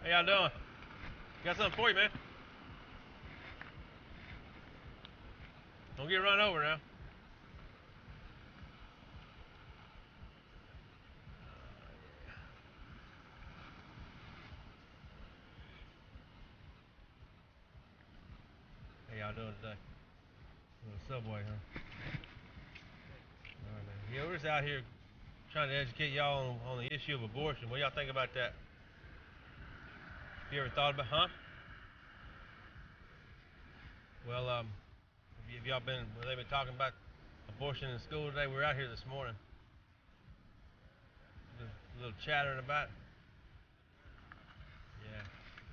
How y'all doing? Got something for you, man. Don't get run over now. How y'all doing today? A little subway, huh? All right, man. Yeah, we're just out here trying to educate y'all on the issue of abortion. What y'all think about that? You ever thought about, huh? Well, have y'all been? Well, they've been talking about abortion in school today. We were out here this morning, a little chattering about it. Yeah.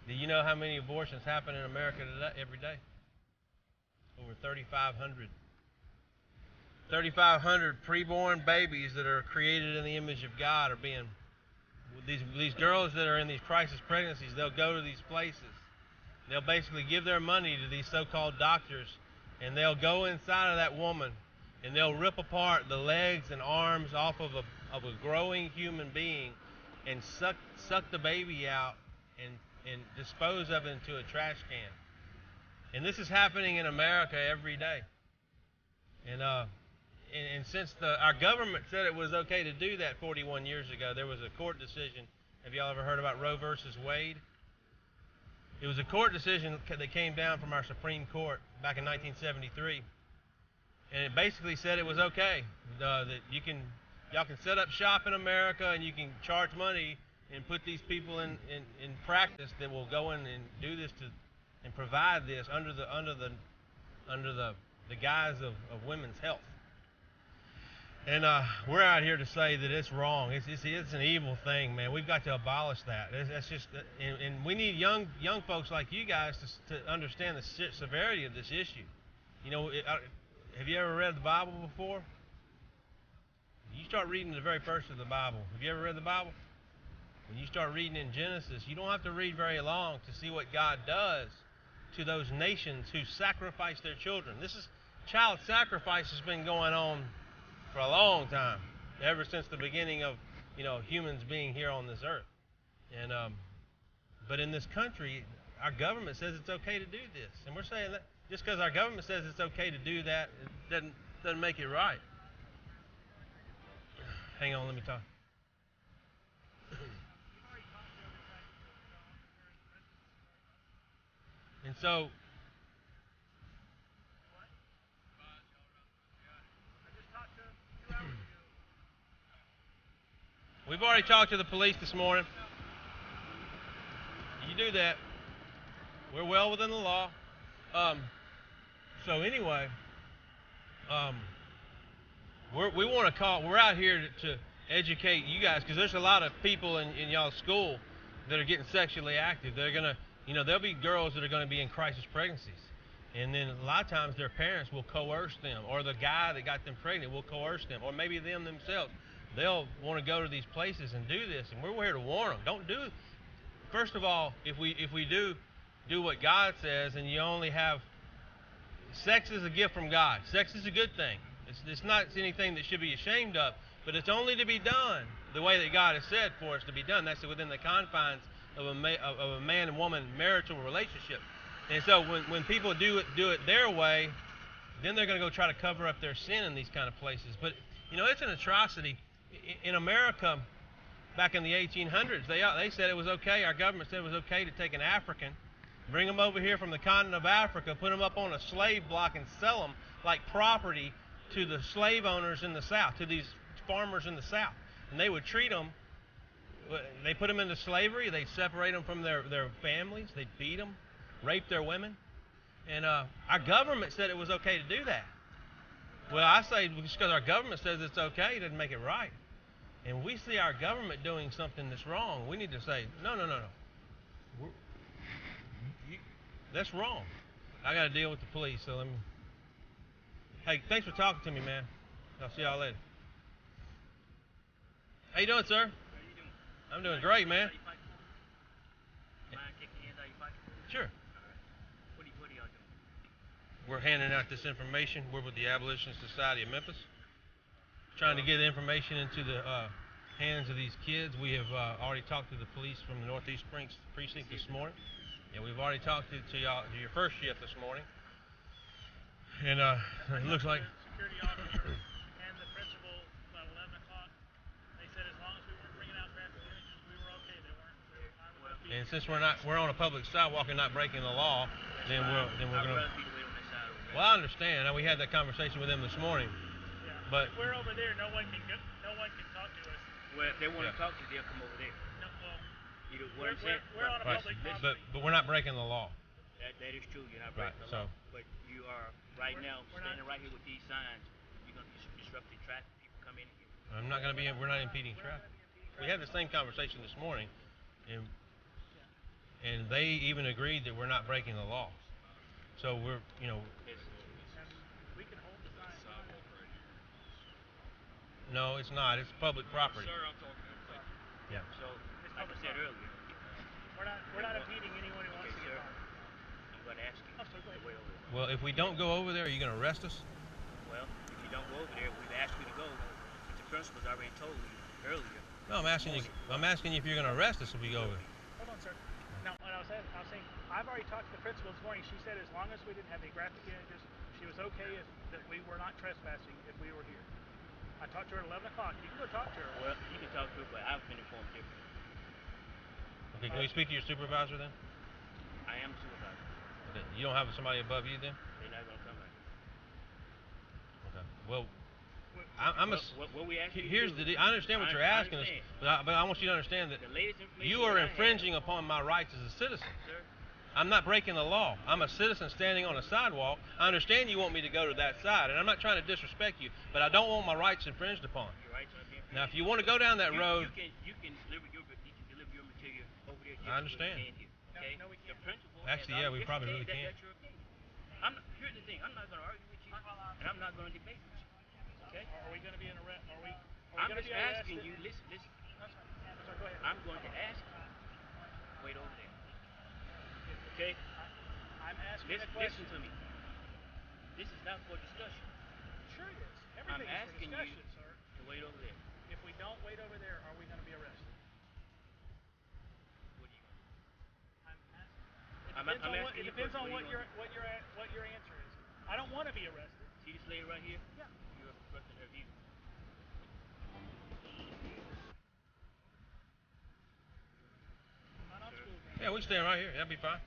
Do you know how many abortions happen in America today, every day? Over 3,500. 3,500 preborn babies that are created in the image of God are being. These girls that are in these crisis pregnancies, they'll go to these places. They'll basically give their money to these so-called doctors, and they'll go inside of that woman, and they'll rip apart the legs and arms off of a growing human being, and suck the baby out, and dispose of it into a trash can. And this is happening in America every day. And since our government said it was okay to do that 41 years ago, there was a court decision. Have y'all ever heard about Roe versus Wade? It was a court decision that came down from our Supreme Court back in 1973, and it basically said it was okay that y'all can set up shop in America, and you can charge money and put these people in practice that will go in and do this and provide this under the guise of women's health. And we're out here to say that it's wrong. It's an evil thing, man. We've got to abolish that. That's just, and we need young folks like you guys to understand the severity of this issue. You know, have you ever read the Bible before? You start reading the very first of the Bible. Have you ever read the Bible? When you start reading in Genesis, you don't have to read very long to see what God does to those nations who sacrifice their children. Child sacrifice has been going on for a long time, ever since the beginning of humans being here on this earth. And but in this country, our government says it's okay to do this, and we're saying that just because our government says it's okay to do that, it doesn't make it right. Hang on, let me talk. And so we've already talked to the police this morning. You do that. We're well within the law. So anyway, um, we want to call. We're out here to educate you guys, because there's a lot of people in y'all's school that are getting sexually active. They're gonna, there'll be girls that are going to be in crisis pregnancies, and then a lot of times their parents will coerce them, or the guy that got them pregnant will coerce them, or maybe them themselves. They'll want to go to these places and do this, and we're here to warn them. Don't do. First of all, if we do what God says, and you only have sex is a gift from God. Sex is a good thing. It's not anything that should be ashamed of, but it's only to be done the way that God has said for us to be done. That's within the confines of a man and woman marital relationship. And so when people do it their way, then they're going to go try to cover up their sin in these kind of places. But it's an atrocity. In America, back in the 1800s, they said it was okay. Our government said it was okay to take an African, bring them over here from the continent of Africa, put them up on a slave block, and sell them like property to the slave owners in the South, to these farmers in the South. And they would treat them, they put them into slavery, they'd separate them from their families, they'd beat them, rape their women. And our government said it was okay to do that. Well, I say just because our government says it's okay, it doesn't make it right. And we see our government doing something that's wrong, we need to say, no. That's wrong. I got to deal with the police, so let me. Hey, thanks for talking to me, man. I'll see y'all later. How you doing, sir? How you doing? I'm doing great, man. Mind kicking hands? How you fight? Sure. All right. What are y'all doing? We're handing out this information. We're with the Abolition Society of Memphis, trying to get information into the hands of these kids. We have already talked to the police from the Northeast Springs precinct this morning, and we've already talked to y'all to your first shift this morning. And it looks like security officer and the principal about 11 o'clock. They said as long as we weren't bringing out traffic conditions, we were okay. They were fine with us. and since we're on a public sidewalk and not breaking the law, then we're going to. Well, I understand. Now, we had that conversation with them this morning. Yeah. But if we're over there, no one can talk to us. Well, if they want to talk to you, they'll come over there. No, well, You know what I'm saying? we're on a right, public property. but we're not breaking the law. That is true. You're not Right, breaking the so- law. But you are right now we're standing not- right here with these signs. You're going to be disrupting traffic. People come in here. I'm not going to be. We're not impeding traffic. We had the same conversation this morning, and they even agreed that we're not breaking the law. So we're, And we can hold the sign. no, it's not. It's public property. Sir, I'm talking to you. Yeah. So, like I said earlier, We're not impeding anyone who wants to get sir. by. I'm going to ask you Oh, sir, go to ahead. wait over there. Well, if we don't go over there, are you going to arrest us? Well, if you don't go over there, we've asked you to go. But the principal's already told you earlier. No, I'm asking you. I'm asking you if you're going to arrest us if we go over there. Hold on, sir. Now, what I was saying, I've already talked to the principal this morning. She said as long as we didn't have any graphic images, she was okay that we were not trespassing if we were here. I talked to her at 11 o'clock. You can go talk to her. Well, you can talk to her, but I've been informed differently. Okay, can we speak to your supervisor then? I am a supervisor. Okay. You don't have somebody above you then? They're not going to come back. Okay. Well, I'm a. What we asking you Here's to do, the. I understand what you're I asking us, understand. but I want you to understand that The latest information you are that I have, infringing upon my rights as a citizen. sir. I'm not breaking the law. I'm a citizen standing on a sidewalk. I understand you want me to go to that side, and I'm not trying to disrespect you, but I don't want my rights infringed upon. Your rights are being Now, if you want to go down that road, you can deliver your material over there. I understand. Okay? No, we The can't. principal. Actually, yeah, we probably really can't. can't. That's your opinion. Here's the thing. I'm not going to argue with you, and I'm not going to debate with you. Okay? Are we going to be in arrest? Are we I'm going to just be asking arrested? you. Listen. That's fine. Sorry, go ahead. I'm going to ask you. Wait over there. Okay? I'm asking a Listen question. to me. This is not for discussion. Sure it is. I'm Everything is for asking discussion, you sir. to wait over there. If we don't wait over there, are we going to be arrested? What are you going to do? It depends on what your answer is. I don't want to be arrested. See this lady right here? Yeah. You're obstructing her view. I'm not on Sir. school. yeah, we stand right here. That'd be fine.